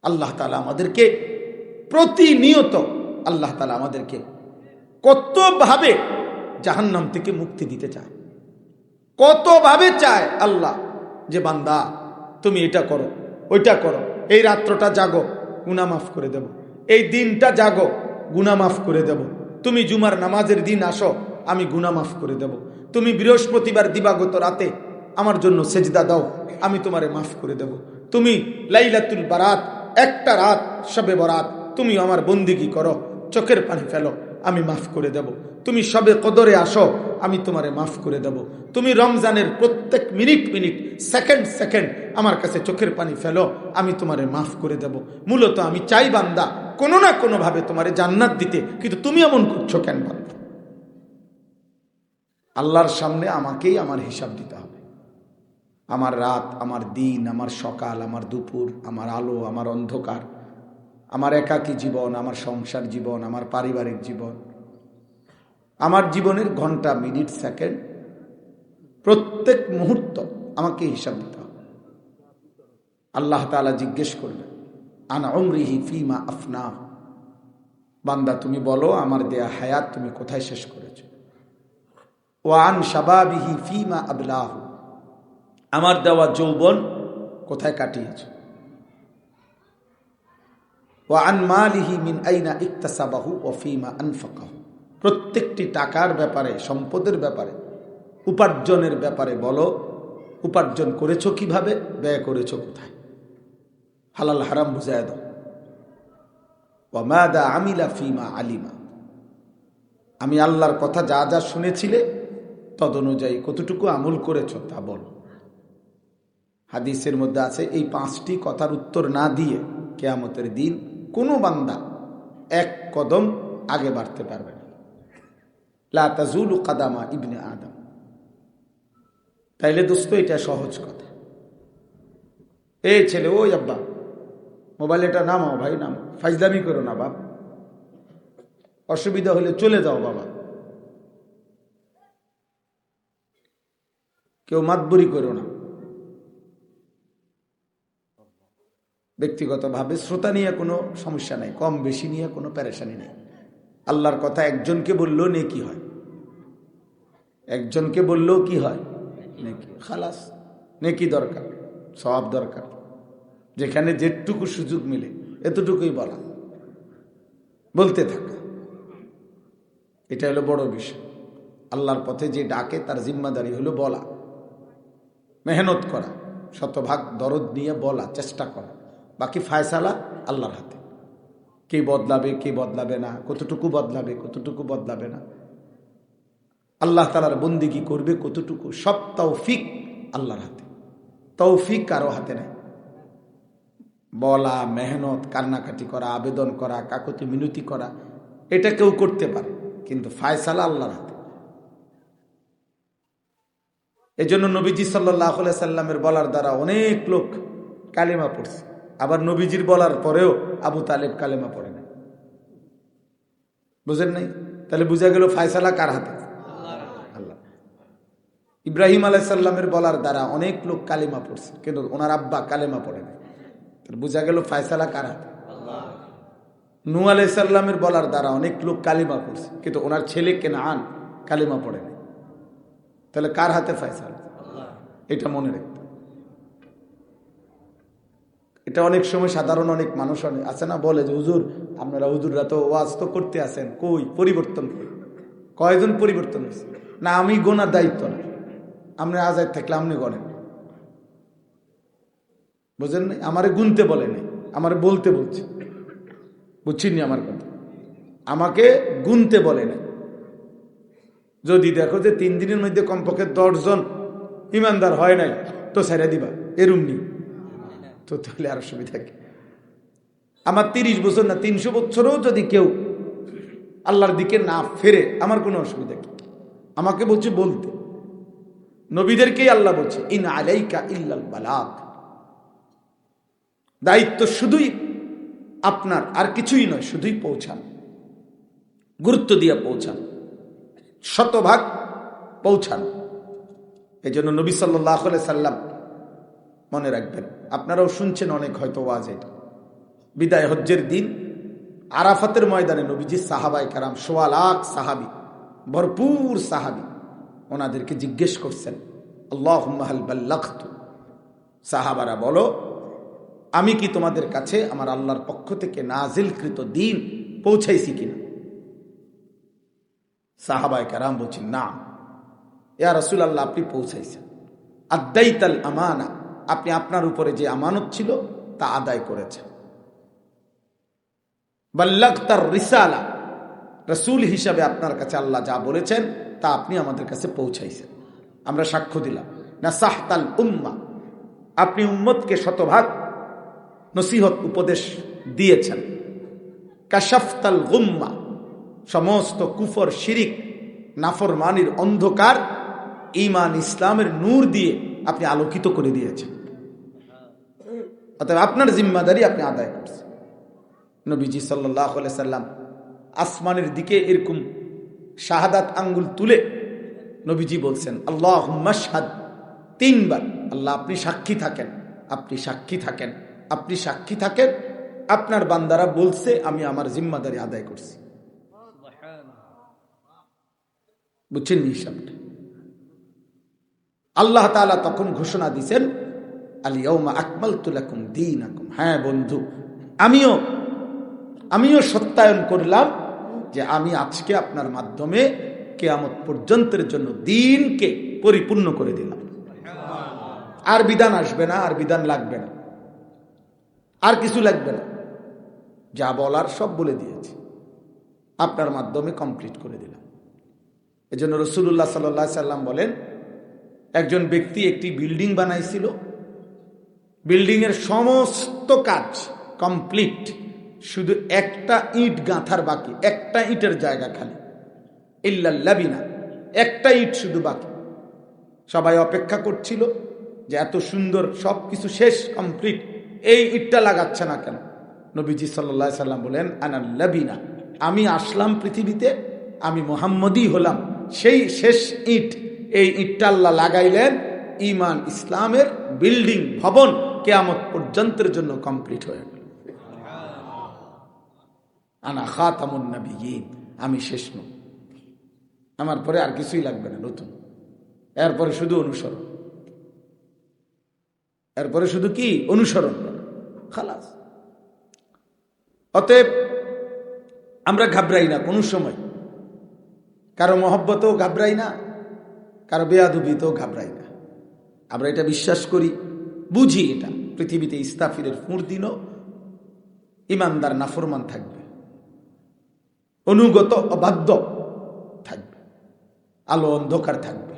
আল্লাহ তাআলা আমাদেরকে প্রতিনিয়ত আল্লাহ তাআলা আমাদেরকে কতভাবে জাহান্নাম থেকে মুক্তি দিতে চায়, কতভাবে চায় আল্লাহ যে বান্দা তুমি এটা করো, ওইটা করো, এই রাত্রটা জাগো, গুনাহ মাফ করে দেব, এই দিনটা জাগো, গুনাহ মাফ করে দেব, তুমি জুমার নামাজের দিন আসো, আমি গুনাহ মাফ করে দেব, তুমি বৃহস্পতিবার দিবাগত রাতে আমার জন্য সেজদা দাও, আমি তোমারে মাফ করে দেব, তুমি লাইলাতুল বারাত, একটা রাত শবে বরাত তুমি আমার বন্দিগি করো, চোখের পানি ফেলো, আমি মাফ করে দেব, তুমি শবে কদরে আসো, আমি তোমারে মাফ করে দেব, তুমি রমজানের প্রত্যেক মিনিট মিনিট সেকেন্ড সেকেন্ড আমার কাছে চোখের পানি ফেলো, আমি তোমারে মাফ করে দেব। মূলত আমি চাই বান্দা কোনো না কোনো ভাবে তোমারে জান্নাত দিতে, কিন্তু তুমি এমন করছো কেন বান্দা? আল্লাহর সামনে আমাকেই আমার হিসাব দিতে হবে। আমার রাত, আমার দিন, আমার সকাল, আমার দুপুর, আমার আলো, আমার অন্ধকার, আমার একাকী জীবন, আমার সংসার জীবন, আমার পারিবারিক জীবন, আমার জীবনের ঘন্টা, মিনিট, সেকেন্ড, প্রত্যেক মুহূর্ত আমাকে হিসাব দিতে হবে। আল্লাহ তাআলা জিজ্ঞেস করবেন, আন উমরিহি ফিমা আফনা, বান্দা তুমি বলো আমার দেয়া হায়াত তুমি কোথায় শেষ করেছো। ওয়া আন শাবাবিহি ফিমা আবলাহু, আমার দেওয়া যৌবন কোথায় কাটিয়েছো। ওয়া আন মালিহি মিন আইনা ইকতাসাবাহু ওয়া ফিমা আনফাকাহু, প্রত্যেকটি টাকার ব্যাপারে, সম্পদের ব্যাপারে, উপার্জনের ব্যাপারে বলো উপার্জন করেছো কিভাবে, ব্যয় করেছো কোথায়, হালাল হারাম বুঝায় দাও। ওয়া মাদা আমিলা ফিমা আলিমা, আমি আল্লাহর কথা যা যা শুনেছিলে তদ অনুযায়ী কতটুকু আমল করেছো তা বলো। হাদিসের মধ্যে আছে এই পাঁচটি কথার উত্তর না দিয়ে কিয়ামতের দিন কোনো বান্দা এক কদম আগে বাড়তে পারবে না। লা তাজুলু কাদামা ইবনে আদম। তাইলে দোস্ত এটা সহজ কথা। এই ছেলে, ওই আব্বা মোবাইল এটা নামাও, ভাই নামাও, ফাইজলামি করো না বাপ, অসুবিধা হলে চলে যাও বাবা, কেউ মাতবুরি করো না। ব্যক্তিগতভাবে শ্রোতা নিয়ে কোনো সমস্যা নাই, কম বেশি নিয়ে কোনো পেরেশানি নেই। আল্লাহর কথা একজনকে বললেও নেকি হয়, একজনকে বললেও কি হয়, নেকি। খালাস, নেকি দরকার, সওয়াব দরকার, যেখানে যেটুকু সুযোগ মিলে এতটুকুই বলা, বলতে থাকা, এটা হলো বড় বিষয়। আল্লাহর পথে যে ডাকে তার জিম্মাদারি হলো বলা, মেহনত করা, শতভাগ দরদ নিয়ে বলা, চেষ্টা করা, বাকি ফায়সালা আল্লাহর হাতে। কে বদলাবে কে বদলাবে না, কতটুকু বদলাবে কতটুকু বদলাবে না, আল্লাহ তাআলার বন্দেগী করবে কতটুকু, সব তৌফিক আল্লাহর হাতে, তৌফিক কারো হাতে নাই। বলা, মেহনত, কান্নাকাটি করা, আবেদন করা, কাকুতি মিনতি করা, এটা কেউ করতে পারে, কিন্তু ফায়সালা আল্লাহর হাতে। এজন্য নবীজি সাল্লাল্লাহু আলাইহি সাল্লামের বলার দ্বারা অনেক লোক কালেমা পড়ছে, আবার নবীজির বলার পরেও আবু তালেব কালেমা পড়ে না। বুঝেন নাই? তাহলে বুঝা গেল ফায়সালা কার হাতে? আল্লাহ। ইব্রাহিম আলাইহিস সালামের বলার দ্বারা অনেক লোক কালেমা পড়ছে, কিন্তু ওনার আব্বা কালেমা পড়ে না, তাহলে বুঝা গেল ফায়সালা কার হাতে? নূহ আলাইহিস সালামের বলার দ্বারা অনেক লোক কালেমা পড়ছে, কিন্তু ওনার ছেলে কেনান কালেমা পড়ে না, তাহলে কার হাতে ফায়সালা? এটা মনে রাখতে। এটা অনেক সময় সাধারণ অনেক মানুষ আছে না, বলে যে হুজুর আপনারা হুজুররা তো ওয়াজ তো করতে আছেন, কই পরিবর্তন কই, কয়জন পরিবর্তন হয়েছে? না আমি গোনার দায়িত্ব না, আপনি আজাদ থাকলে আপনি গণেন। বুঝেন নাই? আমারে গুনতে বলে নাই, আমারে বলতে বলছে, বুঝছেন আমার কথা, আমাকে গুনতে বলে নাই। যদি দেখো যে 3 দিনের মধ্যে কমপক্ষে 10 জন ইমানদার হয় নাই, তো ছেড়ে দিবা, এরুম নি তো, তাহলে আর অসুবিধা কি? আমার 30 বছর না 300 বছরও যদি কেউ আল্লাহর দিকে না ফেরে, আমার কোনো অসুবিধা কি? আমাকে বলছে বলতে, নবীদেরকেই আল্লাহ বলছে ইন আলাইকা ইল্লাল বালাগ, দায়িত্ব শুধুই আপনার, আর কিছুই নয়, শুধুই পৌঁছান, গুরুত্ব দিয়ে পৌঁছান, শতভাগ পৌঁছান। এই জন্য নবী সাল্লাল্লাহু আলাইহি সাল্লাম, মনে রাখবেন, আপনারাও শুনছেন অনেক হয়তো ওয়াজ, এটা বিদায় হজ্জের দিন আরাফাতের ময়দানে নবীজি সাহাবায়ে কেরাম ১৬ লাখ সাহাবী, ভরপুর সাহাবী, ওনাদেরকে জিজ্ঞেস করছেন, আল্লাহুম্মা হাল বাল্লাগতু, সাহাবারা বলো আমি কি তোমাদের কাছে আমার আল্লাহর পক্ষ থেকে নাজিলকৃত দ্বীন পৌঁছাইছি কিনা? সাহাবায়ে কেরাম বলছেন, না ইয়া রাসূলুল্লাহ, আপনি পৌঁছাইছেন। আদাইতাল আমানা, আপনি আপনার উপরে যে আমানত ছিল তা আদায় করেছেন। বাল্লাগতার রিসালা, রাসূল হিসাবে আপনার কাছে আল্লাহ যা বলেছেন তা আপনি আমাদের কাছে পৌঁছাইছেন, আমরা সাক্ষ্য দিলাম। নাসাহতাল উম্মাহ, আপনি উম্মতকে শতভাগ নসিহত উপদেশ দিয়েছেন। কাশাফতাল গুম্মা, সমস্ত কুফর শিরিক নাফরমানির অন্ধকার ঈমান ইসলামের নূর দিয়ে আপনি আলোকিত করে দিয়েছেন। অতএব আপনার জিম্মাদারি আপনি আদায় করছেন। নবীজি সাল্লাল্লাহু আলাইহি সাল্লাম আসমানের দিকে এরকম শাহাদাত আঙ্গুল তুলে নবীজি বলছেন, আল্লাহুম্মা শাহাদ, 3 বার, আল্লাহ আপনি সাক্ষী থাকেন, আপনি সাক্ষী থাকেন, আপনি সাক্ষী থাকেন, আপনার বান্দারা বলছে আমি আমার জিম্মাদারি আদায় করছি। বুঝছেন হিসাবটা? আল্লাহ তাআলা তখন ঘোষণা দিয়েছেন, আল ইয়াউমা আকমালতু লাকুম দীনাকুম, হ্যাঁ বন্ধু, আমিও সত্যায়ন করলাম যে আমি আজকে আপনার মাধ্যমে কিয়ামত পর্যন্তের জন্য দ্বীনকে পরিপূর্ণ করে দিলাম। আর বিধান আসবে না, আর বিধান লাগবে না, আর কিছু লাগবে না, যা বলার সব বলে দিয়েছি, আপনার মাধ্যমে কমপ্লিট করে দিলাম। এজন্য রাসূলুল্লাহ সাল্লাল্লাহু আলাইহি সাল্লাম বলেন, একজন ব্যক্তি একটি বিল্ডিং বানাইছিল, বিল্ডিং এর সমস্ত কাজ কমপ্লিট, শুধু একটা ইট গাঁথার বাকি, একটা ইটের জায়গা খালি, ইল্লাল লাবিনা, একটা ইট শুধু বাকি। সবাই অপেক্ষা করছিল যে এত সুন্দর সবকিছু শেষ কমপ্লিট, এই ইটটা লাগাচ্ছে না কেন? নবীজি সাল্লাল্লাহু আলাইহি সাল্লাম বলেন, আনাল লাবিনা, আমি আসলাম পৃথিবীতে, আমি মুহাম্মদী হলাম সেই শেষ ইট। এই ইটটা আল্লাহ লাগাইলেন, ঈমান ইসলামের বিল্ডিং ভবন কিয়ামত পর্যন্তের জন্য কমপ্লিট হয়ে গেল। আনা খাতামুন নবিয়্যিন, আমি শেষ নবী, আমার পরে আর কিছুই লাগবে না নতুন, এরপরে শুধু অনুসরণ, এরপরে শুধু কি অনুসরণ করা, খালাস। অতএব আমরা ঘাবড়াই না কোনো সময়, কারো মহব্বতেও ঘাবড়াই না, কারো বেয়াদবিতেও ঘাবড়াই না। আমরা এটা বিশ্বাস করি, বুঝি, এটা পৃথিবীতে ইস্তাফিরের দিনও ইমানদার নাফরমান থাকবে, অনুগত অবাধ্য থাকবে, আলো অন্ধকার থাকবে,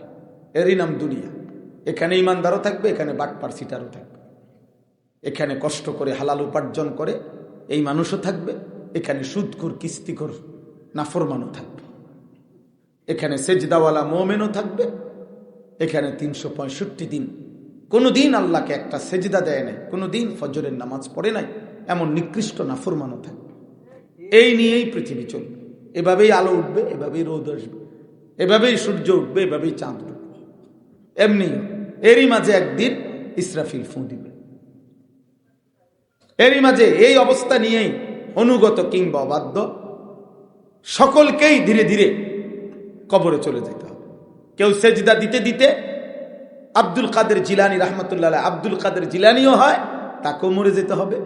এরই নাম দুনিয়া। এখানে ইমানদারও থাকবে, এখানে বাটপার সিটারও থাকবে, এখানে কষ্ট করে হালাল উপার্জন করে এই মানুষও থাকবে, এখানে সুদখোর কিস্তিখোর নাফরমানও থাকবে, এখানে সেজদাওয়ালা মুমিনও থাকবে, এখানে 365 দিন কোনো দিন আল্লাহকে একটা সেজদা দেয় নাই, কোনো দিন ফজরের নামাজ পড়ে নাই, এমন নিকৃষ্ট নাফরমানও থাকবে। এই নিয়েই পৃথিবী চলবে, এভাবেই আলো উঠবে, এভাবেই রোদ আসবে, এভাবেই সূর্য উঠবে, এভাবেই চাঁদ উঠবে, এমনি। এরই মাঝে একদিন ইসরাফিল ফু দিবে, এরই মাঝে এই অবস্থা নিয়েই অনুগত কিংবা অবাধ্য সকলকেই ধীরে ধীরে কবরে চলে যেতে হবে। কেউ সেজদা দিতে দিতে আব্দুল কাদের জিলানী রাহমাতুল্লাহ আলাইহি, আব্দুল কাদের জিলানীও হয়, তাকেও মরে যেতে হবে।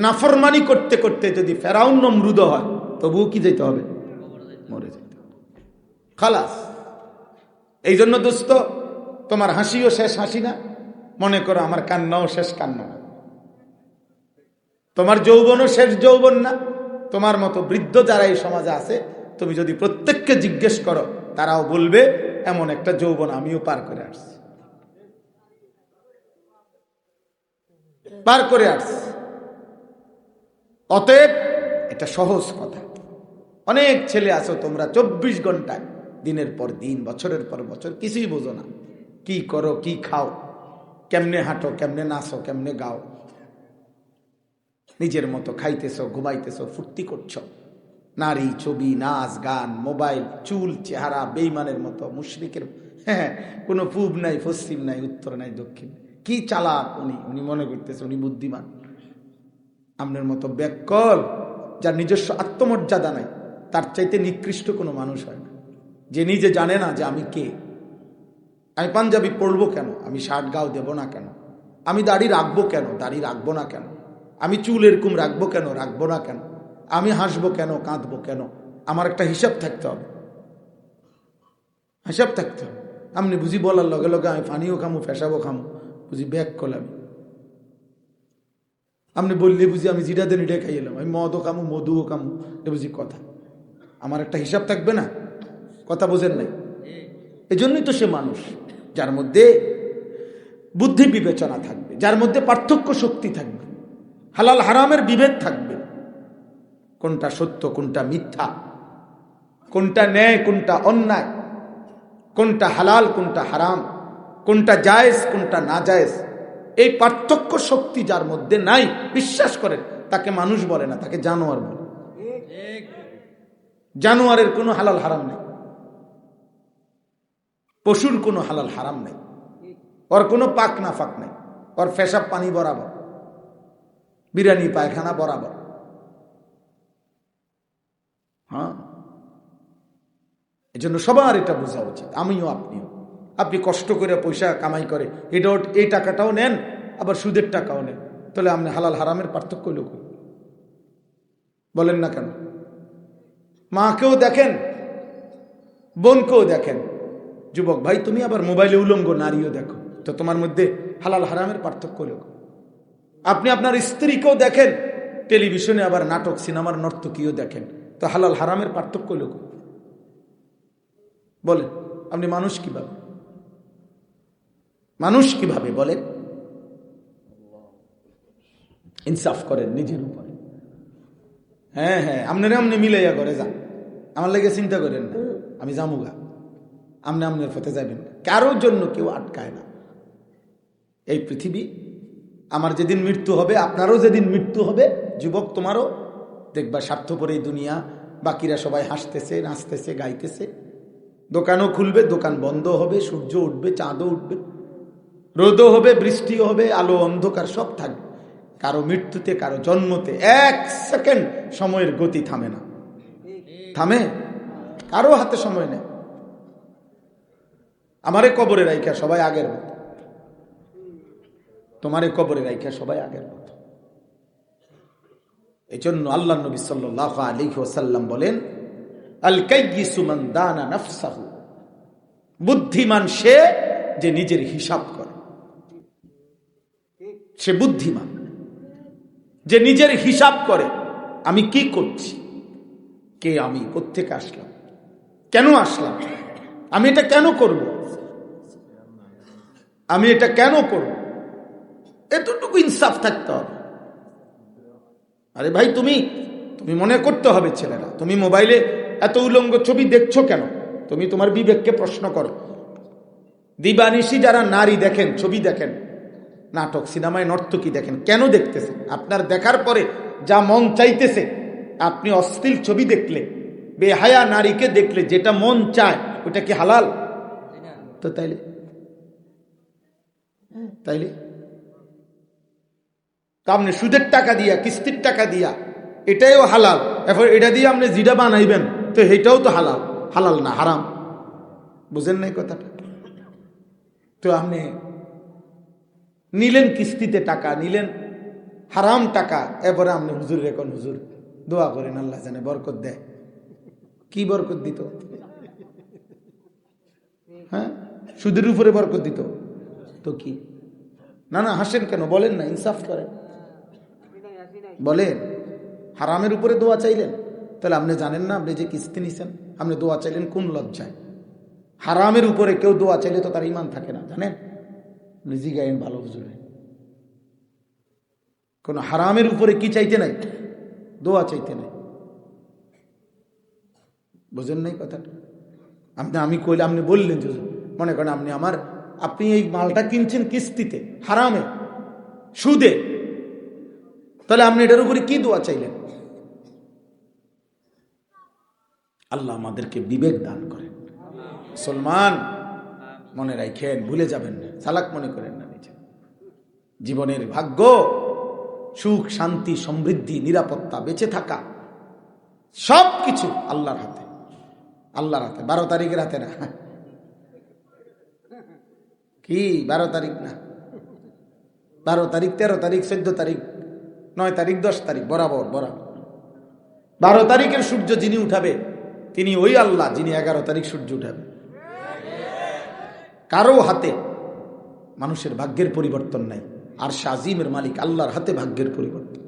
নাফরমানি করতে করতে যদি ফেরাউন নমরুদ হয়, তবুও কি যেতে হবে? মরে যেতে হবে, খালাস। এই জন্য দোস্ত, তোমার হাসিও শেষ হাসি না, মনে করো আমার কান্নাও শেষ কান্না না, তোমার যৌবনও শেষ যৌবন না। তোমার মতো বৃদ্ধ যারা এই সমাজে আছে, তুমি যদি প্রত্যেককে জিজ্ঞেস করো, তারাও বলবে এমন একটা যৌবন আমিও পার করে আসছি, পার করে আসছি। অতএব এটা সহজ কথা। অনেক ছেলে আছো তোমরা 24 ঘন্টায় দিনের পর দিন, বছরের পর বছর কিছুই বোঝো না, কি করো, কি খাও, কেমনে হাঁটো, কেমনে নাচো, কেমনে গাও, নিজের মতো খাইতেছো, ঘুমাইতেছো, ফুর্তি করছো, নারী, ছবি, নাচ, গান, মোবাইল, চুল, চেহারা বেঈমানের মতো, মুশরিকের। হ্যাঁ, কোনো পূব নাই, পশ্চিম নাই, উত্তর নাই, দক্ষিণ। কি চালাক উনি মনে করতেছে উনি বুদ্ধিমান। আপনার মতো ব্যাককল যার নিজস্ব আত্মমর্যাদা নাই, তার চাইতে নিকৃষ্ট কোনো মানুষ হয় না, যে নিজে জানে না যে আমি কে। আমি পাঞ্জাবি পরবো কেন, আমি শার্ট গাও দেব না কেন, আমি দাড়ি রাখবো কেন, দাড়ি রাখবো না কেন, আমি চুল এরকম রাখবো কেন, রাখবো না কেন, আমি হাসবো কেন, কাঁদবো কেন, আমার একটা হিসাব থাকতে হবে, হিসাব থাকতে হবে। আপনি বুঝি বলার লগে লগে আমি ফানিও খামু, ফেসাবো খামু, বুঝি ব্যাক করলাম। আপনি বললে বুঝি আমি জিরা দেন এটা খাই এলাম, আমি মদও খামু, মধুও খামু, এটা বুঝি কথা। আমার একটা হিসাব থাকবে না, কথা বোঝেন নাই? এই জন্যই তো সে মানুষ, যার মধ্যে বুদ্ধি বিবেচনা থাকবে, যার মধ্যে পার্থক্য শক্তি থাকবে, হালাল হারামের বিভেদ থাকবে, কোনটা সত্য কোনটা মিথ্যা, কোনটা ন্যায় কোনটা অন্যায়, কোনটা হালাল কোনটা হারাম, কোনটা জায়েজ কোনটা না জায়েজ, এই পার্থক্য শক্তি যার মধ্যে নাই, বিশ্বাস করেন, তাকে মানুষ বলে না, তাকে জানোয়ার বলে। জানোয়ারের কোনো হালাল হারাম নেই, পশুর কোনো হালাল হারাম নেই, ওর কোনো পাক না ফাঁক নেই, ওর পেশাব পানি বরাবর, বিরিয়ানি পায়খানা বরাবর। হ্যাঁ, এই জন্য সবার এটা বোঝা উচিত, আমিও আপনিও। আপনি কষ্ট করে পয়সা কামাই করে এই টাকাটাও নেন, আবার সুদের টাকাও নেন, তাহলে আপনি হালাল হারামের পার্থক্য লোক বলেন না কেন? মাকেও দেখেন, বোনকেও দেখেন, যুবক ভাই তুমি আবার মোবাইলে উলঙ্গ নারীও দেখো, তো তোমার মধ্যে হালাল হারামের পার্থক্য লোক। আপনি আপনার স্ত্রীকেও দেখেন, টেলিভিশনে আবার নাটক সিনেমার নর্তকীও দেখেন, তো হালাল হারামের পার্থক্য লোক। বলেন আপনি মানুষ কিভাবে, মানুষ কিভাবে বলেন? ইনসাফ করেন নিজের উপরে। হ্যাঁ হ্যাঁ, আপনারা আপনি মিলাইয়া করে যান, আমার লাগে চিন্তা করেন না, আমি জামুগা, আপনি আপনার পথে যাবেন, কারোর জন্য কেউ আটকায় না। এই পৃথিবী, আমার যেদিন মৃত্যু হবে আপনারও যেদিন মৃত্যু হবে, যুবক তোমারও, দেখবা স্বার্থপর এই দুনিয়া, বাকিরা সবাই হাসতেছে নাচতেছে গাইতেছে, দোকানও খুলবে, দোকান বন্ধ হবে, সূর্য উঠবে, চাঁদও উঠবে, রোদও হবে, বৃষ্টিও হবে, আলো অন্ধকার সব থাকবে। কারো মৃত্যুতে কারো জন্মতে এক সেকেন্ড সময়ের গতি থামে না, থামে? কারো হাতে সময় নেই। আমারে কবরে রাইখা সবাই আগের মতো, তোমারে কবরে রাইখা সবাই আগের মতো। এই জন্য আল্লাহ নবী সাল্লাল্লাহু আলাইহি ওয়াসাল্লাম বলেন, আল কাইয়িসু মান দানা নাফসাহু, বুদ্ধিমান সে যে নিজের হিসাব করে, সে বুদ্ধিমান যে নিজের হিসাব করে, আমি কি করছি, কে আমি, কোত্থেকে আসলাম, কেন আসলাম, আমি এটা কেন করব, আমি এটা কেন করব, এতটুকু ইনসাফ থাকতে হবে। আরে ভাই তুমি মনে করতে হবে, ছেলেরা তুমি মোবাইলে এত উলঙ্গ ছবি দেখছো কেন, তুমি তোমার বিবেককে প্রশ্ন করো। দিবানিশি যারা নারী দেখেন, ছবি দেখেন, নাটক সিনেমায় নর্তকী দেখেন, কেন দেখতেছেন? আপনার দেখার পরে যা মন চাইতেছে, আপনি অশ্লীল ছবি দেখলে, বেহায়া নারীকে দেখলে যেটা মন চায়, ওটা কি হালাল? তো তাইলে আপনি সুদের টাকা দিয়া, কিস্তির টাকা দিয়া, এটাইও হালাল, এখন এটা দিয়ে আপনি জিডা বানাইবেন, তো এটাও তো হালাল, হালাল না হারাম। বুঝেন নাই কথাটা? তো আপনি নিলেন কিস্তিতে টাকা, নিলেন হারাম টাকা, এরপরে আপনি হুজুর রেখন, হুজুর দোয়া করেন আল্লাহ জানে বরকত দেয়। কি বরকত দিত? হ্যাঁ, সুদের উপরে বরকত দিত তো কি? না না, হাসেন কেন? বলেন না, ইনসাফ করেন, বলেন। হারামের উপরে দোয়া চাইলেন, তাহলে আপনি জানেন না আপনি যে কিস্তি নিছেন, আপনি দোয়া চাইলেন কোন লজ্জায়? হারামের উপরে কেউ দোয়া চাইলে তো তার ইমান থাকে না, জানেন? নিজে গায়েন ভালো বুঝলেন, কোন হারামের উপরে কি চাইতে নাই? দোয়া চাইতে নাই। বুঝেন নাই কথাটা? আমি কইলে আপনি বললেন, যে মনে করেন আপনি এই মালটা কিনছেন কিস্তিতে, হারামে, সুদে, তাহলে আপনি এটার উপরে কি দোয়া চাইলেন? আল্লাহ আমাদেরকে বিবেক দান করেন। মুসলমান মনে রাখেন, ভুলে যাবেন না, চালাক মনে করেন না নিজে। জীবনের ভাগ্য সুখ, শান্তি, সমৃদ্ধি, নিরাপত্তা, বেঁচে থাকা, সব কিছু আল্লাহর হাতে। আল্লাহর হাতে। 12 তারিখের হাতে না। কি 12 তারিখ না, 12 তারিখ, 13 তারিখ, 14 তারিখ, 9 তারিখ, 10 তারিখ, বরাবর বরাবর। 12 তারিখের সূর্য যিনি উঠাবে তিনি ওই আল্লাহ যিনি 11 তারিখ সূর্য উঠাবে। কারো হাতে মানুষের ভাগ্যের পরিবর্তন নাই। আর আজিমের মালিক আল্লাহর হাতে ভাগ্যের পরিবর্তন,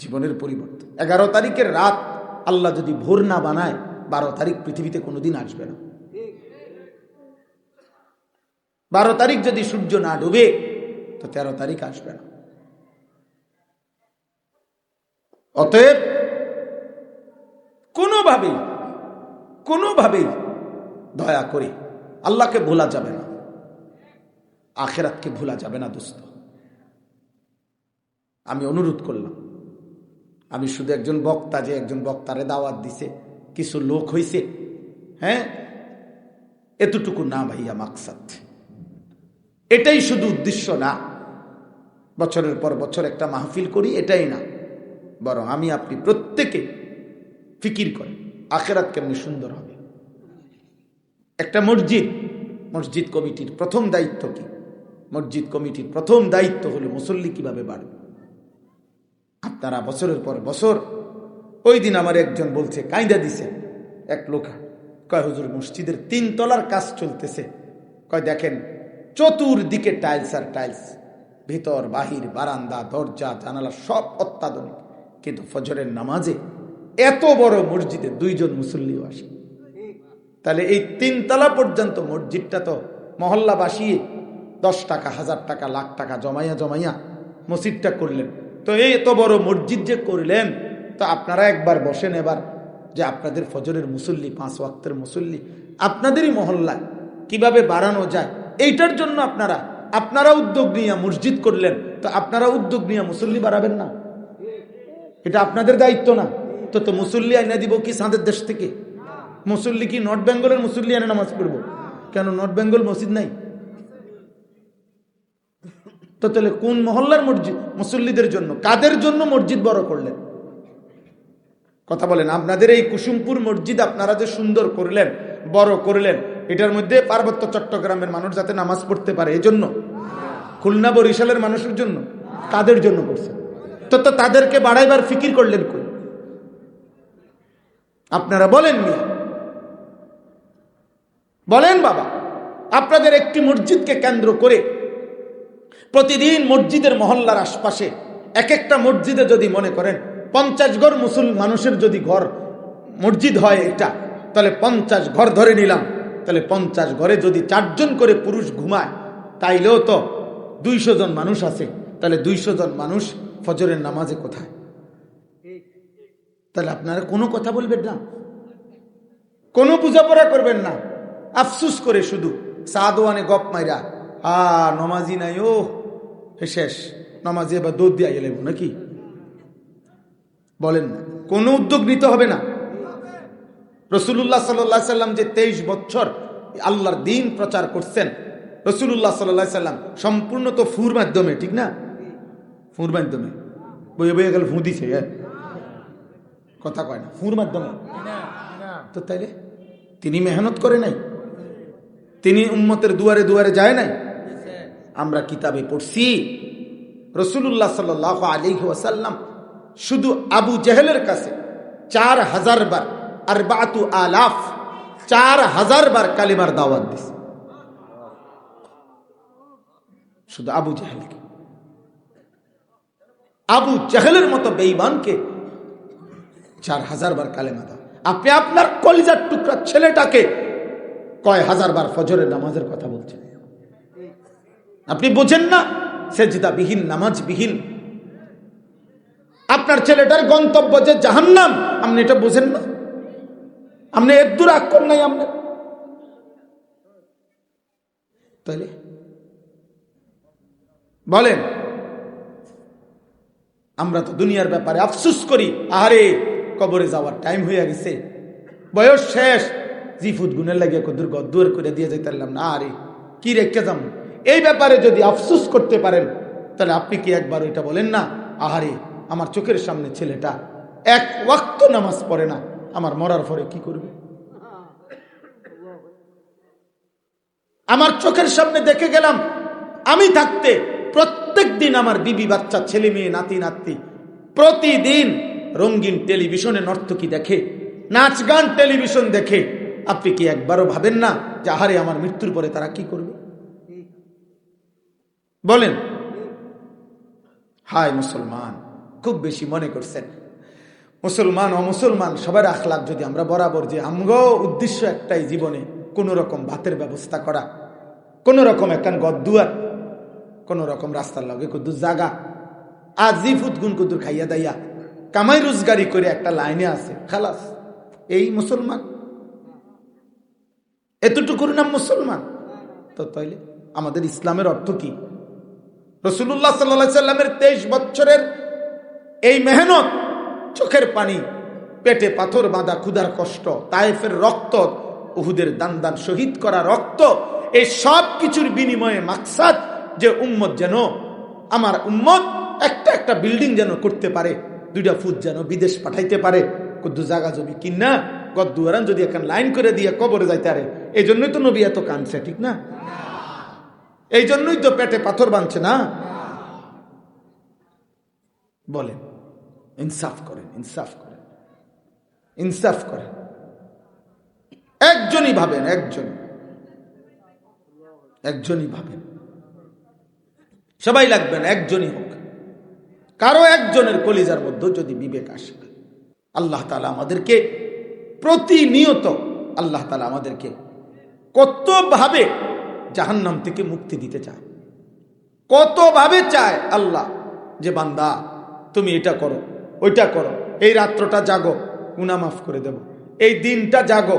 জীবনের পরিবর্তন। 11 তারিখের রাত আল্লাহ যদি ভোর না বানায়, 12 তারিখ পৃথিবীতে কোনোদিন আসবে না। 12 তারিখ যদি সূর্য না ডুবে, তো 13 তারিখ আসবে না। অতএব কোনোভাবেই দয়া করে আল্লাহকে ভোলা যাবে না, আখিরাতকে ভোলা যাবে না। দোস্ত, আমি অনুরোধ করলাম, আমি শুধু একজন বক্তা, যে একজন বক্তারে দাওয়াত দিছে, কিছু লোক হইছে, হ্যাঁ, এতটুকু না ভাইয়া মাকসাদ। এটাই শুধু উদ্দেশ্য না, বছরের পর বছর একটা মাহফিল করি, এটাই না। বরং আমি আপনি প্রত্যেকে ফিকির করে আখিরাত কেমনি সুন্দর হবে। একটা মসজিদ কমিটির প্রথম দায়িত্ব কি? মসজিদ কমিটির প্রথম দায়িত্ব হলো মুসল্লি কিভাবে বাড়বে। আপনারা বছরের পর বছর, ওই দিন আমার একজন বলছে, কায়দা দিছে এক লোক, কয় হুজুর মসজিদের 3 তলার কাজ চলতেছে, কয় দেখেন চতুর্দিকে টাইলস আর টাইলস, ভিতর বাহির, বারান্দা, দরজা, জানালা সব অত্যাধুনিক, কিন্তু ফজরের নামাজে এত বড় মসজিদে 2 জন মুসল্লিও আসে। তাহলে এই 3 তলা পর্যন্ত মসজিদটা তো মহল্লা বাসিয়ে 10 টাকা, 1000 টাকা, লাখ টাকা জমাইয়া মসজিদটা করলেন। তো এই এত বড় মসজিদ যে করলেন, তো আপনারা একবার বসেন এবার, যে আপনাদের ফজরের মুসল্লি, 5 ওয়াক্তের মুসল্লি আপনাদেরই মহল্লায় কিভাবে বাড়ানো যায়, এইটার জন্য আপনারা উদ্যোগ নিয়ে মসজিদ করলেন, তো আপনারা উদ্যোগ নিয়ে মুসল্লি বাড়াবেন না? এটা আপনাদের দায়িত্ব না? তো মুসল্লি আইনা দিব কি সাঁদের দেশ থেকে? মুসল্লি কি নর্থ বেঙ্গলের মুসল্লি এনে নামাজ পড়বো? কেন নর্থ বেঙ্গল মসজিদ নাই? তো তাহলে কোন মহল্লার মসজিদ? মুসল্লিদের জন্য। কাদের জন্য মসজিদ বড় করলেন? কথা বলেন। আপনাদের এই কুসুমপুর মসজিদ আপনারা যে সুন্দর করলেন, বড় করলেন, এটার মধ্যে পার্বত্য চট্টগ্রামের মানুষ যাতে নামাজ পড়তে পারে এই জন্য? খুলনা বরিশালের মানুষের জন্য? কাদের জন্য করছেন? তো তাদেরকে বাড়াইবার ফিকির করলেন কই? আপনারা বলেন মিয়া, বলেন বাবা, আপনাদের একটি মসজিদকে কেন্দ্র করে প্রতিদিন মসজিদের মহল্লার আশপাশে এক একটা মসজিদে যদি মনে করেন 50 ঘর মানুষের যদি ঘর মসজিদ হয় এটা, তাহলে 50 ঘর ধরে নিলাম, তাহলে 50 ঘরে যদি 4 জন করে পুরুষ ঘুমায়, তাইলেও তো 200 জন মানুষ আছে। তাহলে 200 জন মানুষ ফজরের নামাজে কোথায়? তাহলে আপনারা কোনো কথা বলবেন না, কোনো বোঝাপড়া করবেন না, আফসুস করে শুধু সাদওয়ানে গপ মাইরা, নমাজি নাই, ও শেষ নমাজি, এবার দৌড় দিয়ে গেলে নাকি? বলেন না, কোনো উদ্যোগ নিতে হবে না। রাসূলুল্লাহ সাল্লাল্লাহু আলাইহি সাল্লাম যে 23 বছর আল্লাহর দ্বীন প্রচার করছেন, রাসূলুল্লাহ সাল্লাল্লাহু আলাইহি সাল্লাম সম্পূর্ণ তো ফুর মাধ্যমে, ঠিক না? ফুর মাধ্যমে বইয়ে বইয়ে গেল, ফু দিছে, কথা কয় না, ফুর মাধ্যমে। তো তাইলে তিনি মেহনত করে নাই? তিনি উম্মতের দুয়ারে দুয়ারে যায় নাই? আমরা কিতাবে পড়ছি রাসূলুল্লাহ সাল্লাল্লাহু আলাইহি ওয়াসাল্লাম শুধু আবু জেহেলের কাছে 4000 বার, 4000 বার কালিমার দাওয়াত দিছে। শুধু আবু জেহেলকে, আবু জেহেলের মতো বেঈমানকে 4000 বার কালেমা দাও। আপনি আপনার কলিজার টুকরা ছেলেটাকে কয় হাজার বার ফজরের নামাজের কথা বলছেন? আপনি বোঝেন না? সেজদা বিহীন, নামাজ বিহীন আপনার ছেলেটার গন্তব্য যে জাহান্নাম, আপনি এটা বোঝেন না? আপনি এর দূর আক্কর নাই আপনার? তাইলে বলেন, আমরা তো দুনিয়ার ব্যাপারে আফসুস করি, আরে কবরে যাওয়ার টাইম হয়ে গেছে, বয়স শেষ, জিফুত গুনের লাগিয়ে কদুর গদ্দুর করে দিয়ে যেতে পারলাম না, আরে কি রেখে যাম। এই ব্যাপারে যদি আফসুস করতে পারেন, তাহলে আপনি কি একবার ওইটা বলেন না, আহারে আমার চোখের সামনে ছেলেটা এক ওয়াক্ত নামাজ পড়ে না, আমার মরার পরে কি করবে? আমার চোখের সামনে দেখে গেলাম, আমি থাকতে প্রত্যেক দিন আমার বিবি বাচ্চা ছেলে মেয়ে নাতি নাতি প্রতিদিন রঙিন টেলিভিশনে নর্তকী দেখে, নাচ গান টেলিভিশন দেখে। আপনি কি একবারও ভাবেন না যে আহারে আমার মৃত্যুর পরে তারা কি করবে? বলেন। হায় মুসলমান, খুব বেশি মনে করছেন মুসলমান ও মুসলমান সবার আখলাক যদি আমরা বরাবর, যে আমগো উদ্দেশ্য একটাই জীবনে কোন রকম ভাতের ব্যবস্থা করা, কোন রকম একখান গদ্দুয়ার, কোন রকম রাস্তার লগে কুদ্দুর জাগা, আজি ফুটগুন কুদ্দুর খাইয়া দাইয়া কামাই রোজগারি করে একটা লাইনে আছে, খালাস। এই মুসলমান, এতটুকুর নাম মুসলমান? তো তাইলে আমাদের ইসলামের অর্থ কি? রাসূলুল্লাহ সাল্লাল্লাহু আলাইহি সাল্লামের 23 বছরের এই মেহনত, চোখের পানি, পেটে পাথর বাঁধা ক্ষুধার কষ্ট, তায়েফের রক্ত, উহুদের দান দান শহীদ করা রক্ত, এই সব কিছুর বিনিময়ে মাকসাদ যে উম্মত যেন, আমার উম্মত একটা একটা বিল্ডিং যেন করতে পারে, 2টা ফুট যেন বিদেশ পাঠাইতে পারে, কদ্দু জায়গা জমি কিনা গদ্দুয়ারান যদি এখন লাইন করে দিয়ে কবরে যাইতে পারে। এই জন্যই তো নবী এত কাঁদছে, ঠিক না? এই জন্যই তো পেটে পাথর বাঁধছে না? বলেন, ইনসাফ করেন, ইনসাফ করেন, ইনসাফ করেন। একজনই ভাবেন, একজনই ভাবেন, সবাই লাগবেন, একজনই হোক। কারো একজনের কলিজার মধ্যে যদি বিবেক আসে, আল্লাহ তাআলা আমাদেরকে প্রতিনিয়ত, আল্লাহ তাআলা আমাদেরকে কতভাবে জাহান্নাম থেকে মুক্তি দিতে চায়, কতভাবে চায় আল্লাহ যে বান্দা তুমি এটা করো, ওইটা করো, এই রাত্রটা জাগো, গুনাহ মাফ করে দেব, এই দিনটা জাগো,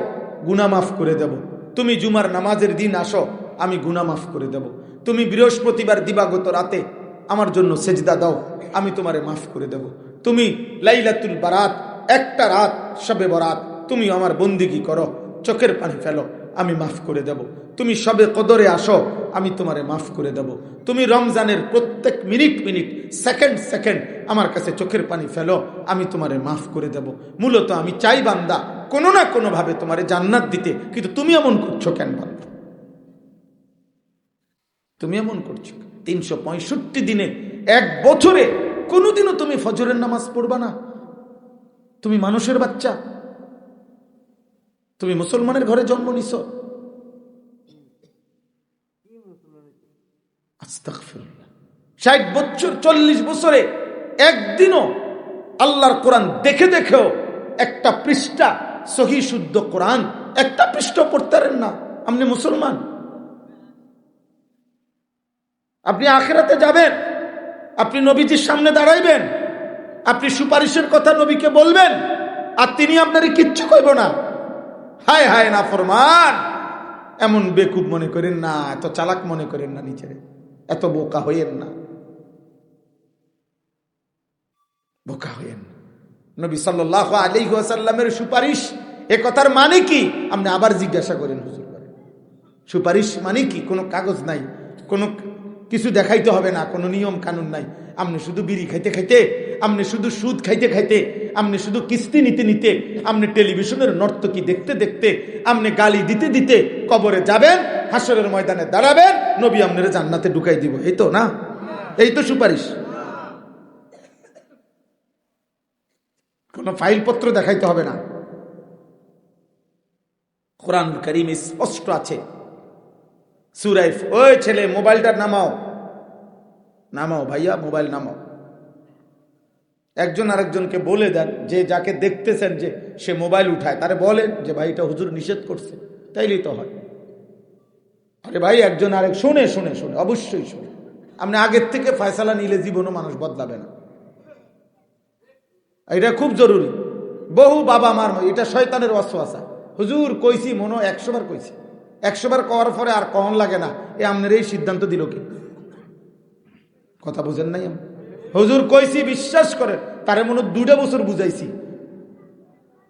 গুনাহ মাফ করে দেব, তুমি জুমার নামাজের দিন আসো, আমি গুনাহ মাফ করে দেব, তুমি বৃহস্পতিবার দিবাগত রাতে আমার জন্য সেজদা দাও, আমি তোমারে মাফ করে দেব, তুমি লাইলাতুল বারাত, একটা রাত শবে বরাত তুমি আমার বন্দিগি করো, চোখের পানি ফেলো, আমি মাফ করে দেব, তুমি শবে কদরে আসো, আমি তোমারে মাফ করে দেব, তুমি রমজানের প্রত্যেক মিনিট মিনিট, সেকেন্ড সেকেন্ড আমার কাছে চোখের পানি ফেলো, আমি তোমারে মাফ করে দেব। মূলত আমি চাই বান্দা কোনো না কোনো ভাবে তোমারে জান্নাত দিতে, কিন্তু তুমি এমন করছো কেন বান্দা? তুমি এমন করছো 365 দিনে, এক বছরে কোনোদিনও তুমি ফজরের নামাজ পড়বা না? তুমি মানুষের বাচ্চা, তুমি মুসলমানের ঘরে জন্ম নিছো। আস্তাগফিরুল্লাহ। 60 বছর 40 বছরে একদিনও আল্লাহর কোরআন দেখে দেখেও একটা পৃষ্ঠা সহি শুদ্ধ কোরআন একটা পৃষ্ঠা পড়তে পারেন না, আপনি মুসলমান? আপনি আখিরাতে যাবেন, আপনি নবীজির সামনে দাঁড়াইবেন, আপনি সুপারিশের কথা নবীকে বলবেন, আর তিনি আপনারে কিচ্ছু কইব না। হায় হায় নাফরমান! এমন বেকুব মনে করেন না, এত চালাক মনে করেন না, নিজেরে এত বোকা হইয়েন না, বোকা হইয়েন না। নবী সাল্লাল্লাহু আলাইহি ওয়াসাল্লামের সুপারিশ, এ কথার মানে কি? আপনি আবার জিজ্ঞাসা করেন হুজুর, সুপারিশ মানে কি? কোনো কাগজ নাই, কোনো কিছু দেখাইতে হবে না, কোনো নিয়ম কানুন নাই, আপনি শুধু বিড়ি খাইতে খাইতে, আপনি শুধু সুদ খাইতে খাইতে, আপনি শুধু কিস্তি নিতে নিতে, আপনি টেলিভিশনের নর্তকী দেখতে দেখতে, আপনি গালি দিতে দিতে কবরে যাবেন, হাসরের ময়দানে দাঁড়াবেন, নবী আপনারে জান্নাতে ঢুকাই দিব। এই তো না? এই তো সুপারিশ। কোনো ফাইলপত্র দেখাইতে হবে না, কোরআনুল কারীমে স্পষ্ট আছে। সূরা, ওই ছেলে মোবাইলটা নামাও, নামাও ভাইয়া, মোবাইল নামাও। একজন আরেকজনকে বলে দেন, যে যাকে দেখতেছেন যে সে মোবাইল উঠায়, তারে বলেন যে ভাই এটা হুজুর নিষেধ করছে, তাইলেই তো হয়। আরে ভাই, একজন আরেক শুনে শুনে শুনে, অবশ্যই শুনে। আপনি আগের থেকে ফয়সালা নিলে জীবনও মানুষ বদলাবে না, এটা খুব জরুরি। বহু বাবা মার, এটা শয়তানের ওয়াসওয়াসা। হুজুর কইছি, মনে 100 বার কইছি, 100 বার কওয়ার পরে আর কখন লাগে না, এ আপনার এই সিদ্ধান্ত দিল কি? কথা বুঝেন নাই? হুজুর কইছি, বিশ্বাস করেন, তারে মনে 2টা বছর বুঝাইছি,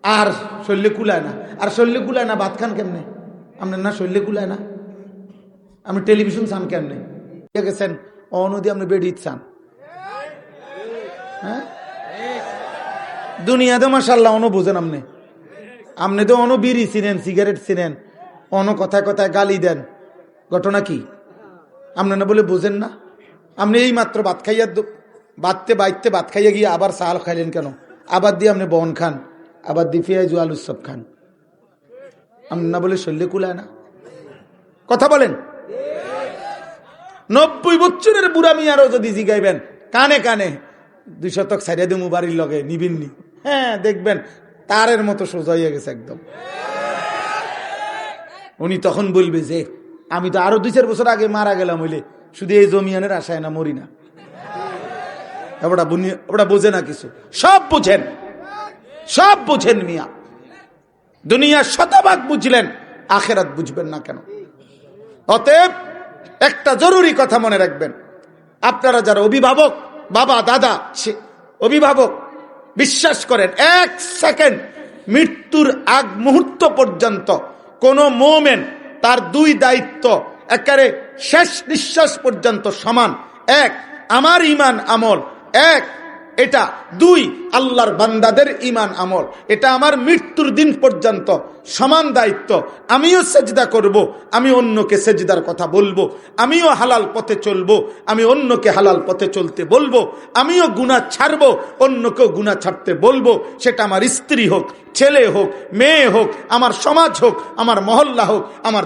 আর শরীরে কুলায় না। আর শরীরে কুলায় না, ভাত খান কেমনে? আপনার না শরীরে কুলায় না, আপনি টেলিভিশন চান কেমনে? গেছেন অনদি আপনি বেড়ি চান। হ্যাঁ, দুনিয়াতে মাশাআল্লাহ অন বুঝেন আপনি তো অন বিড়ি চিনেন, সিগারেট চিনেন, অন কথায় কথায় গালি দেন। ঘটনা কি আপনি না বলে বুঝেন না? আপনি এই মাত্র ভাত খাইয়া বাইতে ভাত খাইয়া গিয়ে আবার চাল খাইলেন কেন? আবার দিয়ে আপনি বন খান, আবার দিয়ে পেঁয়াজ আলুর সব খান। আপনি না বলে শরীরে কুলায় না? কথা বলেন। 90 বছরের বুড়া মিয়ারও যদি জিগাইবেন কানে কানে 2 শতক ছাড়িয়ে দেবো বাড়ির লগে নিবিননি, হ্যাঁ দেখবেন তারের মতো সোজা হয়ে গেছে একদম। উনি তখন বলবে যে আমি তো আরো 2-4 বছর আগে মারা গেলাম, হইলে শুধু এই জমিয়ানের আশায় না মরি না। ওটা বোঝে না কিছু, সব বুঝেন, সব বুঝেন মিয়া। দুনিয়া শতভাগ বুঝলেন, আখেরাত বুঝবেন না কেন? অতএব একটা জরুরি কথা মনে রাখবেন, আপনারা যারা অভিভাবক, বাবা দাদা অভিভাবক, বিশ্বাস করেন 1 সেকেন্ড মৃত্যুর আগ মুহূর্ত পর্যন্ত কোন মোমেন তার 2 দায়িত্ব একেবারে শেষ নিঃশ্বাস পর্যন্ত সমান। 1 আমার ঈমান আমল, 1 এটা 2 আল্লাহর বান্দাদের ঈমান আমল। এটা আমার মৃত্যুর দিন পর্যন্ত সমান দায়িত্ব। আমিও সেজদা করব, আমি অন্যকে সেজদার কথা বলবো, আমিও হালাল পথে চলবো, আমি অন্যকে হালাল পথে চলতে বলবো, আমিও গুনাহ ছাড়বো, অন্যকেও গুনাহ ছাড়তে বলবো। সেটা আমার স্ত্রী হোক, ছেলে হোক, মেয়ে হোক, আমার সমাজ হোক, আমার মহল্লা হোক, আমার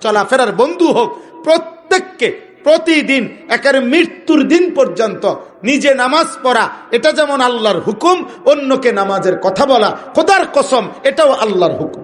চলাফেরার বন্ধু হোক, প্রত্যেককে প্রতিদিন একেবারে মৃত্যুর দিন পর্যন্ত নিজে নামাজ পড়া, এটা যেমন আল্লাহর হুকুম, অন্যকে নামাজের কথা বলা খোদার কসম এটাও আল্লাহর হুকুম।